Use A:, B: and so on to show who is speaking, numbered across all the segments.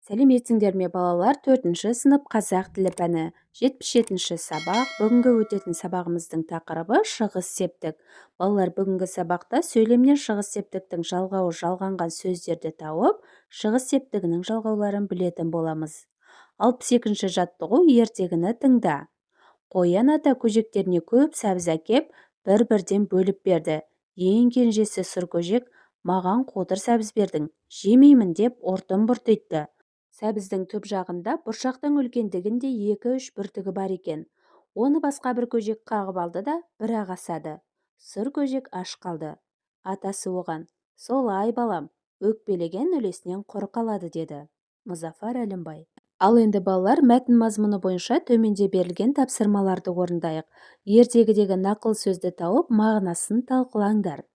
A: Сәлеметсіңдер ме балалар? 4-ші сынып қазақ тілі пәні 77-ші сабақ. Бүгінгі өтетін сабағымыздың тақырыбы шығыс септік. Балалар, бүгінгі сабақта сөйлемнен шығыс септіктің жалғауы жалғанған сөздерді тауып, шығыс септігінің жалғауларын білетін боламыз. 62-ші жаттығу: ертегіні тыңда. Қоян ата көжектеріне көп сәбіз әкеп, бір-бірден бөліп берді. Ең кенжесі сұр көжек: маған қотыр сәбіз бердің, жемеймін деп ұртын-бұрт етті. Сәбіздің түп жағында бұршақтың үлкендігінде 2-3 бүртігі бар екен. Оны басқа бір көжек қағып алды да бір-ақ асады. Сұр көжек аш қалды. Атасы оған: солай балам, өкпелеген үлесінен құр қалады деді. Мұзафар Әлімбай. Ал енді балалар, мәтін мазмұны бойынша төменде берілген тапсырмаларды орындайық. Ертегідегі нақыл сөзді тауып, мағынасын талқылаңдар.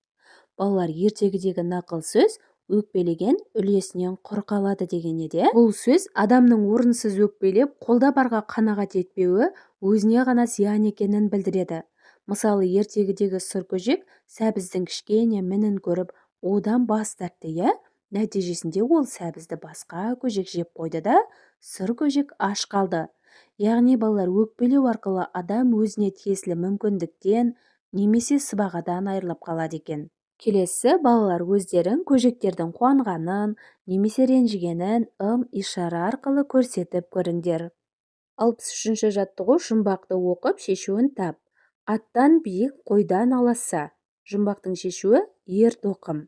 A: Балалар, ертегідегі нақыл сөз өкпелеген үлесінен құр қалады деген еді. Бұл сөз адамның орынсыз өкпелеп, қолда барға қанағат етпеуі өзіне ғана зиян екенін білдіреді. Мысалы, ертегідегі сұр көжек сәбіздің кішкене мінін көріп, одан бас тартты. Нәтижесінде ол сәбізді басқа көжек жеп қойды да сұр көжек аш қалды. Яғни балалар, өкпелеу арқылы адам өзіне тиесілі мүмкіндіктен немесе сыбағадан айырылып қалады екен. Келесі, балалар өздерін көжектердің қуанғанын немесе ренжігенін ишара арқылы көрсетіп көріңдер. 63-ші жаттығу: жұмбақты оқып, шешуін тап. Аттан биік, қойдан аласа. Жұмбақтың шешуі ер-тоқым.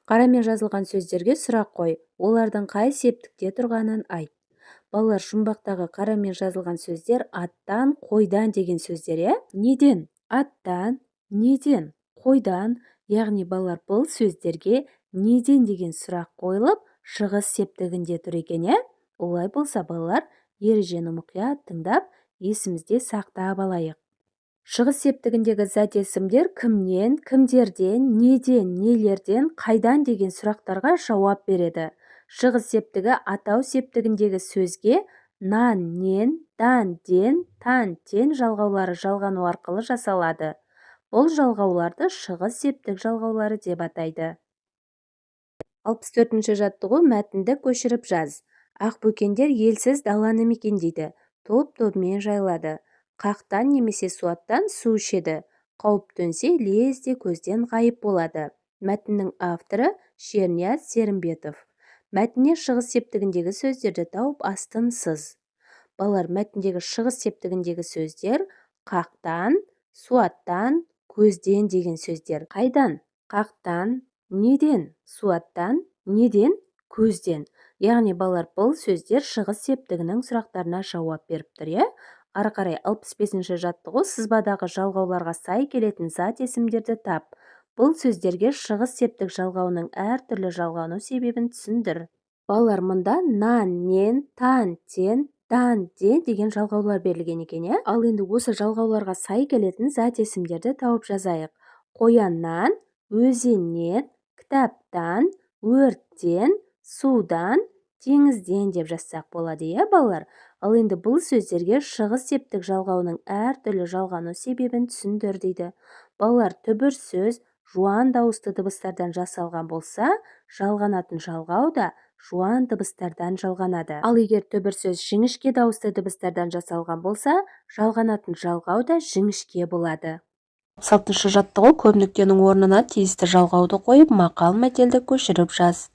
A: Қарамен жазылған сөздерге сұрақ қой. Олардың қай септікте тұрғанын айт. Балалар, жұмбақтағы қарамен жазылған сөздер аттан, қойдан деген сөздер. Неден? Аттан. Неден? Қойдан. Яғни балалар, бұл сөздерге неден деген сұрақ қойылып, шығыс септігінде тұр екен. Олай болса балалар, ережені мұқият тыңдап, есімізде сақтап алайық. Шығыс септігіндегі зат есімдер кімнен, кімдерден, неден, нелерден, қайдан деген сұрақтарға жауап береді. Шығыс септігі атау септігіндегі сөзге нан, нен, дан, ден, тан, тен жалғаулары жалғану арқылы жасалады. Бұл жалғауларды шығыс септік жалғаулары деп атайды. 64-ші жаттығу: мәтінді көшіріп жаз. Ақбөкендер елсіз даланы мекендейді. Топ-тобымен жайылады. Қақтан немесе суаттан су ішеді. Қауіп төнсе, лезде көзден ғайып болады. Мәтіннің авторы Шерният Серімбетов. Мәтіннен шығыс септігіндегі сөздерді тауып, астын сыз. Балалар, мәтіндегі шығыс септігіндегі сөздер қақтан, суаттан, көзден деген сөздер. Қайдан? Қақтан. Неден? Суаттан. Неден? Көзден. Яғни балалар, бұл сөздер шығыс септігінің сұрақтарына жауап беріп тұр. Ары қарай 65-ші жаттығу: сызбадағы жалғауларға сай келетін зат есімдерді тап. Бұл сөздерге шығыс септік жалғауының әртүрлі жалғану себебін түсіндір. Балалар, мұнда нан, нен, тан, тен, дан, ден деген жалғаулар берілген екен. Ал енді осы жалғауларға сай келетін зат есімдерді тауып жазайық. Қояннан, өзеннен, кітаптан, өрттен, судан, теңізден деп жазсақ болады. Балалар, ал енді бұл сөздерге шығыс септік жалғауының әртүрлі жалғану себебін түсіндір дейді. Балалар, түбір сөз жуан дауысты дыбыстардан жасалған болса, жалғанатын жалғау да жуан дыбыстардан жалғанады. Ал егер түбір сөз жіңішке дауысты дыбыстардан жасалған болса, жалғанатын жалғау да жіңішке болады. 66-шы жаттығу: көп нүктенің орнына тиісті жалғауды қойып, мақал-мәтелді көшіріп жаз.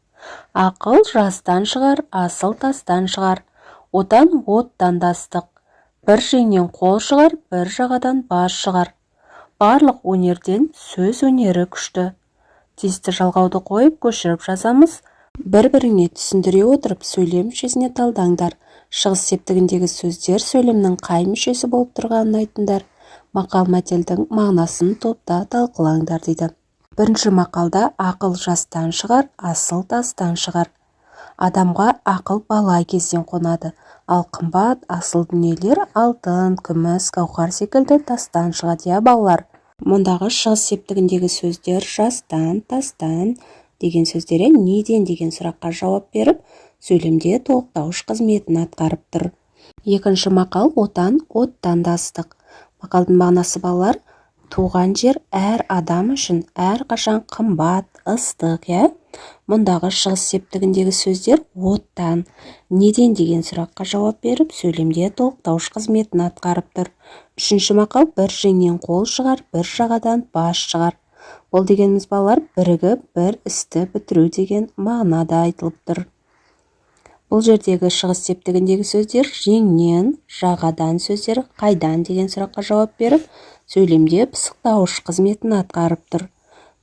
A: Ақыл жастан шығар, асыл тастан шығар. Отан оттан да ыстық. Bir жеңнен қол шығар, бір жағадан бас шығар. Барлық өнерден сөз өнері күшті. Тиісті жалғауды қойып, көшіріп жазамыз. Бір-біріне түсіндіре отырып, сөйлем мүшесіне талдаңдар. Шығыс септігіндегі сөздер сөйлемнің қай мүшесі болып тұрғанын айтыңдар. Мақал-мәтелдің мағынасын топта талқылаңдар дейді. Бірінші мақалда ақыл жастан шығар, асыл тастан шығар. Адамға ақыл бала кезден қонады, ал қымбат асыл дүниелер алтын, күміс, гауһар секілді тастан шығады. Балалар, мұндағы шығыс септігіндегі сөздер жастан, тастан деген сөздері неден деген сұраққа жауап беріп, сөйлемде толықтауыш қызметін атқарып тұр. Екінші мақал: отан оттан да ыстық. Мақалдың мағынасы балалар: туған жер әр адам үшін әр қашан қымбат, ыстық. Мұндағы шығыс септігіндегі сөздер оттан, неден деген сұраққа жауап беріп, сөйлемде толықтауыш қызметін атқарып тұр. Үшінші мақал бір жеңнен қол шығар, бір жағадан бас шығар. Бұл дегеніміз балалар бірігіп бір істі бітіру деген мағынада айтылып тұр. Бұл жердегі шығыс септігіндегі сөздер жеңнен, жағадан сөздері қайдан деген сұраққа жауап беріп, сөйлемде пысықтауыш қызметін атқарып тұр.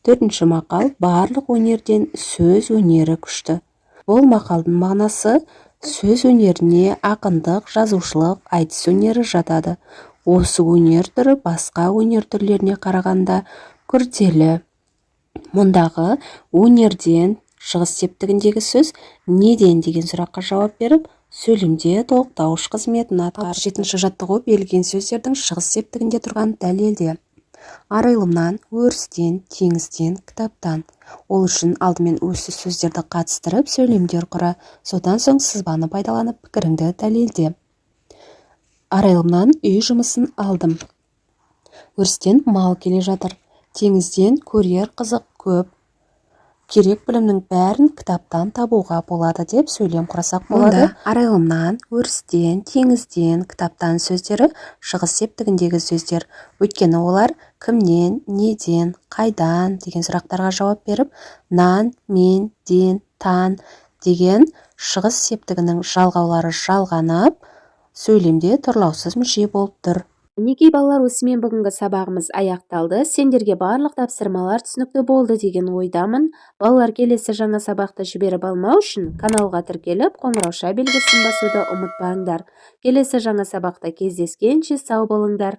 A: Төртінші мақал барлық өнерден сөз өнері күшті. Бұл мақалдың мағынасы сөз өнеріне ақындық, жазушылық, айтыс өнері жатады. Осы өнер түрі басқа өнер түрлеріне қарағанда күрделі. Мұндағы өнерден шығыс септігіндегі сөз неден деген сұраққа жауап беріп, сөйлемде толықтауыш қызметін атқарып. 67-ші жаттығу берілген сөздердің шығыс септігінде тұрған дәлелде. Арайлымнан, өрістен, теңізден, кітаптан. Ол үшін алдымен осы сөздерді қатыстырып, сөйлемдер құра, содан соң сызбаны пайдаланып пікіріңді дәлелде. Арайлымнан үй жұмысын алдым. Өрістен мал келе жатыр. Теңізден көрер қызық көп. Керек білімнің бәрін кітаптан табуға болады деп сөйлем құрасақ болады. Арайлымнан, өрістен, теңізден, кітаптан сөздері шығыс септігіндегі сөздер. Өйткені олар кімнен, неден, қайдан деген сұрақтарға жауап беріп, нан, мен, ден, тан деген шығыс септігінің жалғаулары жалғанып, сөйлемде тұрлаусыз мүше болып тұр. Мінекей балалар, осымен бүгінгі сабағымыз аяқталды. Сендерге барлық тапсырмалар түсінікті болды деген ойдамын. Балалар, келесі жаңа сабақты жіберіп алмау үшін каналға тіркеліп, қоңырауша белгісін басуды ұмытпаңдар. Келесі жаңа сабақта кездескенше сау болыңдар.